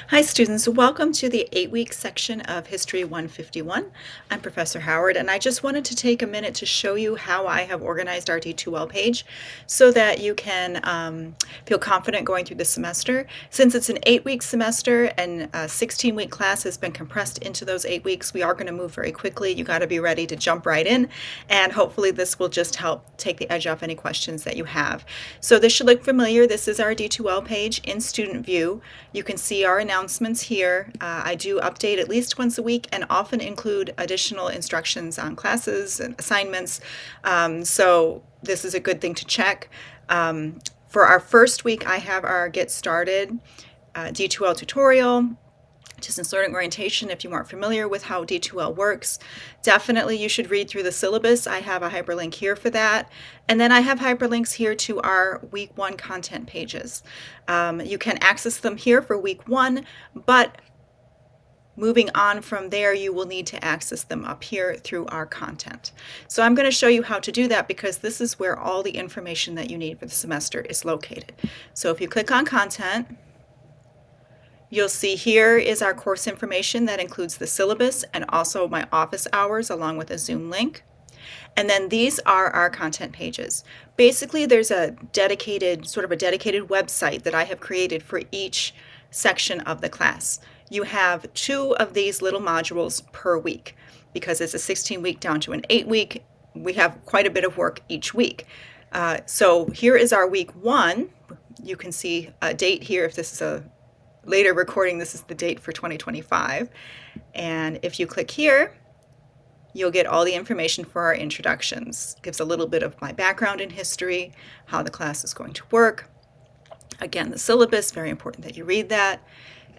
Hi students, welcome to the 8-week section of History 151. I'm Professor Howard and I just wanted to take a minute to show you how I have organized our D2L page so that you can feel confident going through the semester. Since it's an 8-week semester and a 16-week class has been compressed into those 8 weeks, we are going to move very quickly. You got to be ready to jump right in, and hopefully this will just help take the edge off any questions that you have. So this should look familiar. This is our D2L page in Student View. You can see our announcements here. I do update at least once a week and often include additional instructions on classes and assignments. So this is a good thing to check. For our first week, I have our Get Started D2L tutorial. Distance learning orientation. If you aren't familiar with how D2L works, definitely you should read through the syllabus. I have a hyperlink here for that. And then I have hyperlinks here to our week 1 content pages. You can access them here for week 1, but moving on from there, you will need to access them up here through our content. So I'm going to show you how to do that because this is where all the information that you need for the semester is located. So if you click on content, you'll see here is our course information that includes the syllabus and also my office hours along with a Zoom link. And then these are our content pages. Basically, there's a dedicated website that I have created for each section of the class. You have 2 of these little modules per week because it's a 16-week down to an 8-week. We have quite a bit of work each week. So here is our week 1. You can see a date here if this is a later recording. This is the date for 2025, and if you click here, you'll get all the information for our introductions. It gives a little bit of my background in history, how the class is going to work. Again, the syllabus, very important that you read that.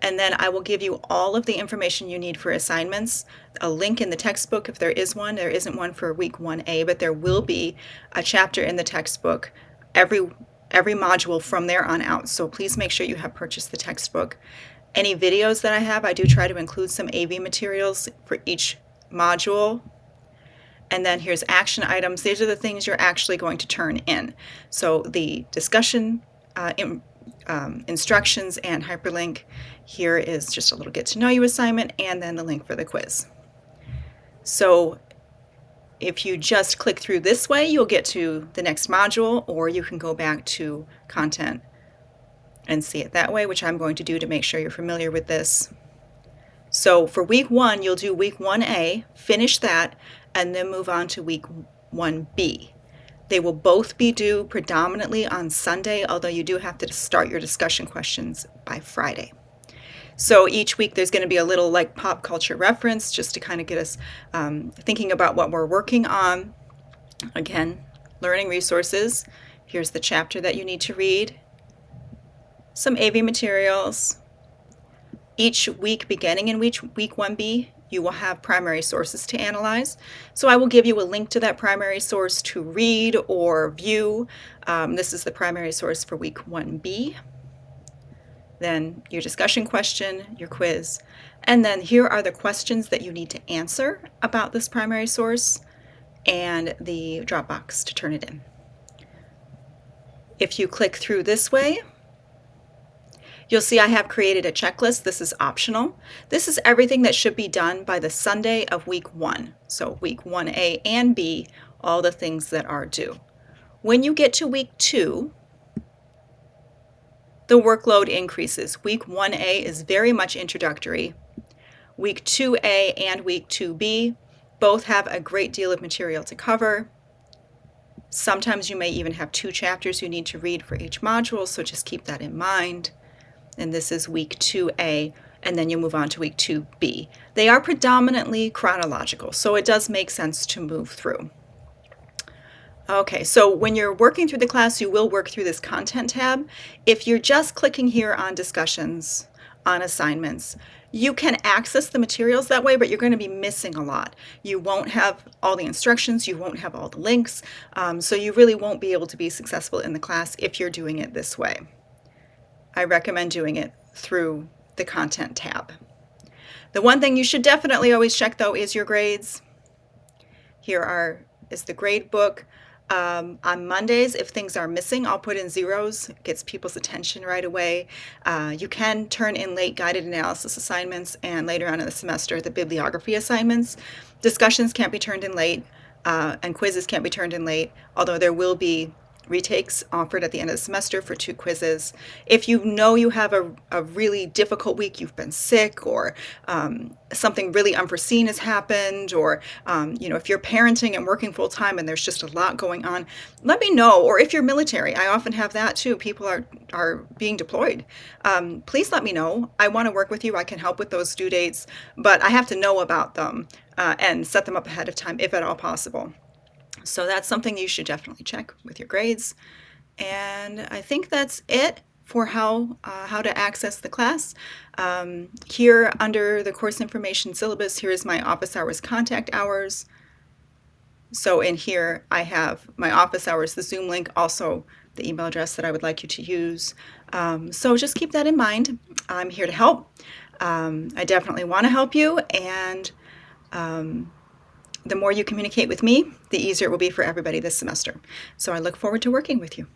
And then I will give you all of the information you need for assignments, a link in the textbook if there is one. There isn't one for week 1A, but there will be a chapter in the textbook every module from there on out. So please make sure you have purchased the textbook. Any videos that I have, I do try to include some AV materials for each module. And then here's action items. These are the things you're actually going to turn in. So the discussion instructions and hyperlink. Here is just a little get to know you assignment and then the link for the quiz. So if you just click through this way, you'll get to the next module, or you can go back to content and see it that way, which I'm going to do to make sure you're familiar with this. So for week 1, you'll do week 1A, finish that, and then move on to week 1B. They will both be due predominantly on Sunday, although you do have to start your discussion questions by Friday. So each week there's going to be a little like pop culture reference just to kind of get us thinking about what we're working on. Again, learning resources. Here's the chapter that you need to read. Some AV materials. Each week beginning in week 1B, you will have primary sources to analyze. So I will give you a link to that primary source to read or view. This is the primary source for week 1B. Then your discussion question, your quiz, and then here are the questions that you need to answer about this primary source and the Dropbox to turn it in. If you click through this way, you'll see I have created a checklist. This is optional. This is everything that should be done by the Sunday of week 1. So week 1A and B, all the things that are due. When you get to week 2, the workload increases. Week 1A is very much introductory. Week 2A and week 2B both have a great deal of material to cover. Sometimes you may even have 2 chapters you need to read for each module, so just keep that in mind. And this is week 2A, and then you move on to week 2B. They are predominantly chronological, so it does make sense to move through. Okay, so when you're working through the class, you will work through this content tab. If you're just clicking here on discussions, on assignments, you can access the materials that way, but you're going to be missing a lot. You won't have all the instructions, you won't have all the links, so you really won't be able to be successful in the class if you're doing it this way. I recommend doing it through the content tab. The one thing you should definitely always check though is your grades. Here is the grade book. On Mondays, if things are missing, I'll put in zeros. It gets people's attention right away. You can turn in late guided analysis assignments and later on in the semester, the bibliography assignments. Discussions can't be turned in late, and quizzes can't be turned in late, although there will be retakes offered at the end of the semester for 2 quizzes. If you know you have a really difficult week, you've been sick, or something really unforeseen has happened, or if you're parenting and working full time and there's just a lot going on, let me know. Or if you're military, I often have that too. People are being deployed. Please let me know. I want to work with you. I can help with those due dates, but I have to know about them and set them up ahead of time if at all possible. So that's something you should definitely check with your grades. And I think that's it for how to access the class. Here under the course information syllabus, here is my office hours contact hours. So in here I have my office hours, the Zoom link, also the email address that I would like you to use. So just keep that in mind. I'm here to help. I definitely want to help you, and the more you communicate with me, the easier it will be for everybody this semester. So I look forward to working with you.